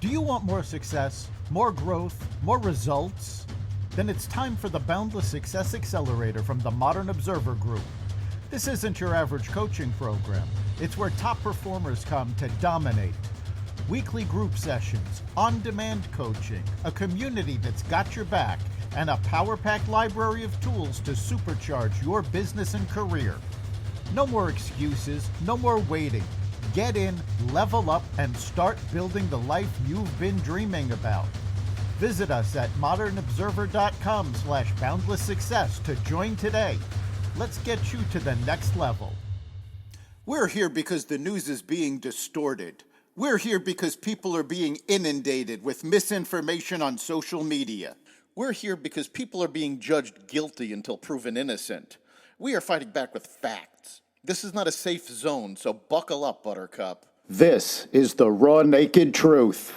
Do you want more success, more growth, more results? Then it's time for the Boundless Success Accelerator from the Modern Observer Group. This isn't your average coaching program. It's where top performers come to dominate. Weekly group sessions, on-demand coaching, a community that's got your back, and a power-packed library of tools to supercharge your business and career. No more excuses, no more waiting. Get in, level up, and start building the life you've been dreaming about. Visit us at modernobserver.com/boundless success to join today. Let's get you to the next level. We're here because the news is being distorted. We're here because people are being inundated with misinformation on social media. We're here because people are being judged guilty until proven innocent. We are fighting back with facts. This is not a safe zone, so buckle up, Buttercup. This is the raw, naked truth.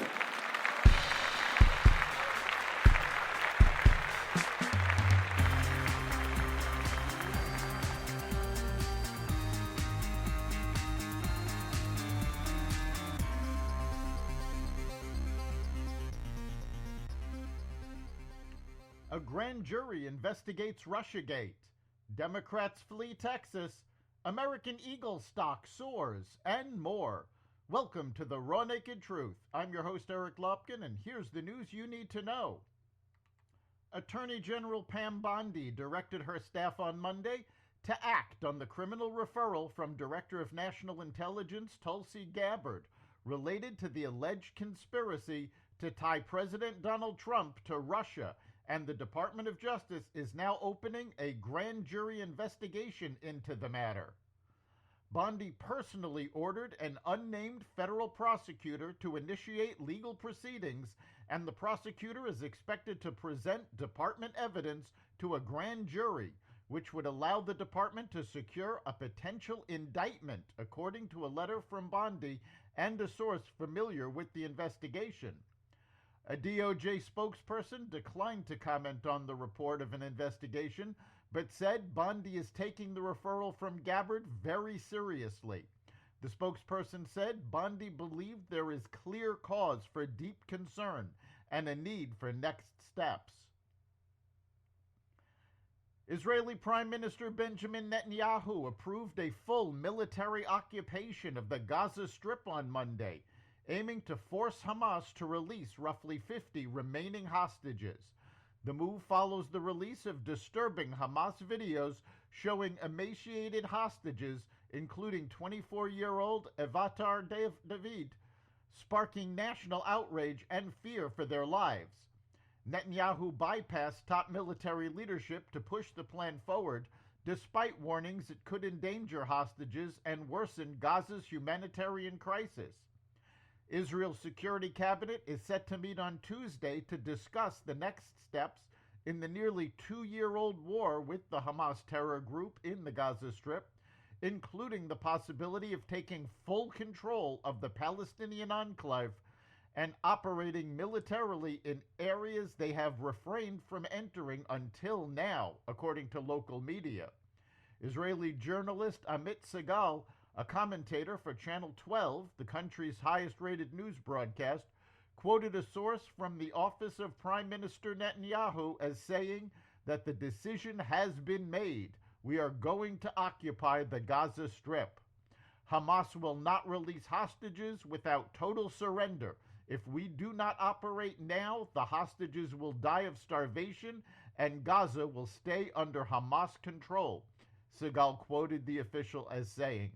A grand jury investigates Russiagate. Democrats flee Texas. American Eagle stock soars, and more. Welcome to the Raw Naked Truth. I'm your host, Eric Lopkin, and here's the news you need to know. Attorney General Pam Bondi directed her staff on Monday to act on the criminal referral from Director of National Intelligence Tulsi Gabbard related to the alleged conspiracy to tie President Donald Trump to Russia, and the Department of Justice is now opening a grand jury investigation into the matter. Bondi personally ordered an unnamed federal prosecutor to initiate legal proceedings, and the prosecutor is expected to present department evidence to a grand jury, which would allow the department to secure a potential indictment, according to a letter from Bondi and a source familiar with the investigation. A DOJ spokesperson declined to comment on the report of an investigation, but said Bondi is taking the referral from Gabbard very seriously. The spokesperson said Bondi believed there is clear cause for deep concern and a need for next steps. Israeli Prime Minister Benjamin Netanyahu approved a full military occupation of the Gaza Strip on Monday, aiming to force Hamas to release roughly 50 remaining hostages. The move follows the release of disturbing Hamas videos showing emaciated hostages, including 24-year-old Avatar David, sparking national outrage and fear for their lives. Netanyahu bypassed top military leadership to push the plan forward, despite warnings it could endanger hostages and worsen Gaza's humanitarian crisis. Israel's Security Cabinet is set to meet on Tuesday to discuss the next steps in the nearly two-year-old war with the Hamas terror group in the Gaza Strip, including the possibility of taking full control of the Palestinian enclave and operating militarily in areas they have refrained from entering until now, according to local media. Israeli journalist Amit Segal, a commentator for Channel 12, the country's highest-rated news broadcast, quoted a source from the office of Prime Minister Netanyahu as saying that the decision has been made. We are going to occupy the Gaza Strip. Hamas will not release hostages without total surrender. If we do not operate now, the hostages will die of starvation and Gaza will stay under Hamas control, Segal quoted the official as saying.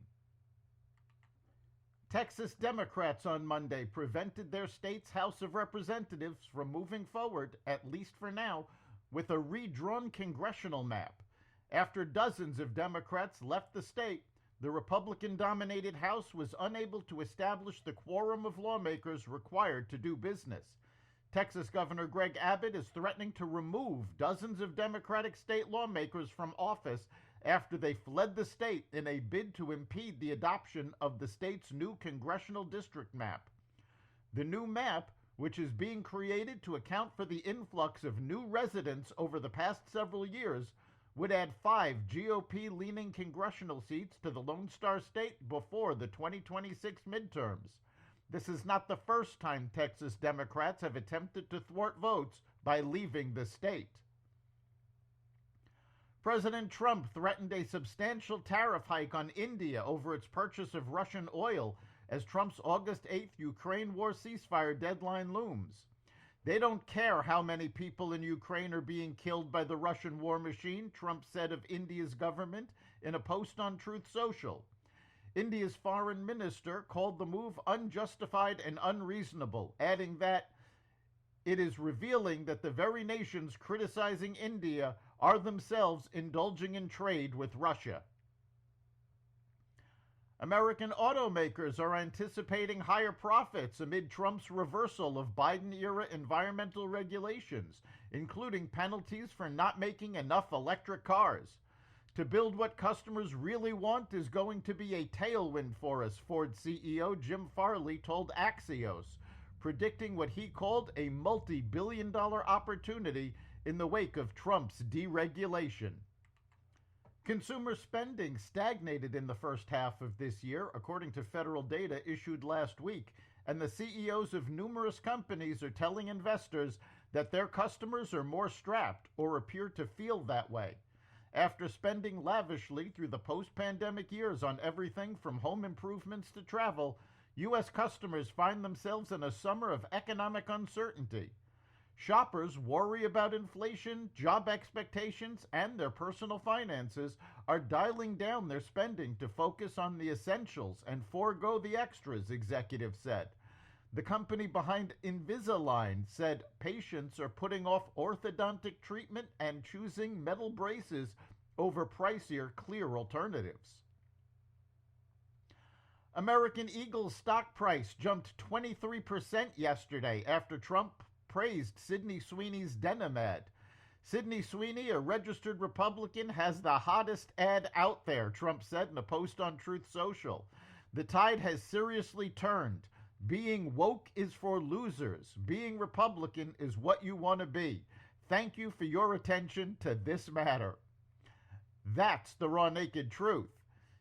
Texas Democrats on Monday prevented their state's House of Representatives from moving forward, at least for now, with a redrawn congressional map. After dozens of Democrats left the state, the Republican-dominated House was unable to establish the quorum of lawmakers required to do business. Texas Governor Greg Abbott is threatening to remove dozens of Democratic state lawmakers from office after they fled the state in a bid to impede the adoption of the state's new congressional district map. The new map, which is being created to account for the influx of new residents over the past several years, would add 5 GOP-leaning congressional seats to the Lone Star State before the 2026 midterms. This is not the first time Texas Democrats have attempted to thwart votes by leaving the state. President Trump threatened a substantial tariff hike on India over its purchase of Russian oil as Trump's August 8th Ukraine war ceasefire deadline looms. They don't care how many people in Ukraine are being killed by the Russian war machine, Trump said of India's government in a post on Truth Social. India's foreign minister called the move unjustified and unreasonable, adding that it is revealing that the very nations criticizing India are themselves indulging in trade with Russia. American automakers are anticipating higher profits amid Trump's reversal of Biden-era environmental regulations, including penalties for not making enough electric cars. To build what customers really want is going to be a tailwind for us, Ford CEO Jim Farley told Axios, predicting what he called a multi-billion-dollar opportunity in the wake of Trump's deregulation. Consumer spending stagnated in the first half of this year, according to federal data issued last week, and the CEOs of numerous companies are telling investors that their customers are more strapped or appear to feel that way. After spending lavishly through the post-pandemic years on everything from home improvements to travel, U.S. customers find themselves in a summer of economic uncertainty. Shoppers worry about inflation, job expectations, and their personal finances are dialing down their spending to focus on the essentials and forego the extras, executives said. The company behind Invisalign said patients are putting off orthodontic treatment and choosing metal braces over pricier, clear alternatives. American Eagle's stock price jumped 23% yesterday after Trump praised Sydney Sweeney's denim ad. Sydney Sweeney, a registered Republican, has the hottest ad out there, Trump said in a post on Truth Social. The tide has seriously turned. Being woke is for losers. Being Republican is what you want to be. Thank you for your attention to this matter. That's the Raw Naked Truth.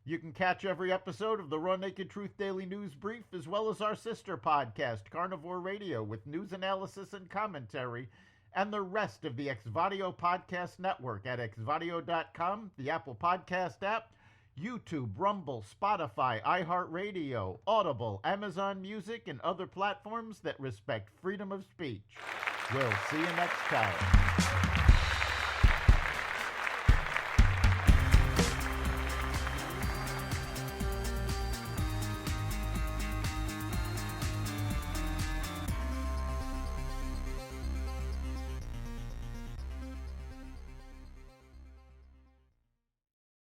You can catch every episode of the Raw Naked Truth Daily News Brief, as well as our sister podcast, Carnivore Radio, with news analysis and commentary, and the rest of the Xvadio Podcast Network at xvadio.com, the Apple Podcast app, YouTube, Rumble, Spotify, iHeartRadio, Audible, Amazon Music, and other platforms that respect freedom of speech. We'll see you next time.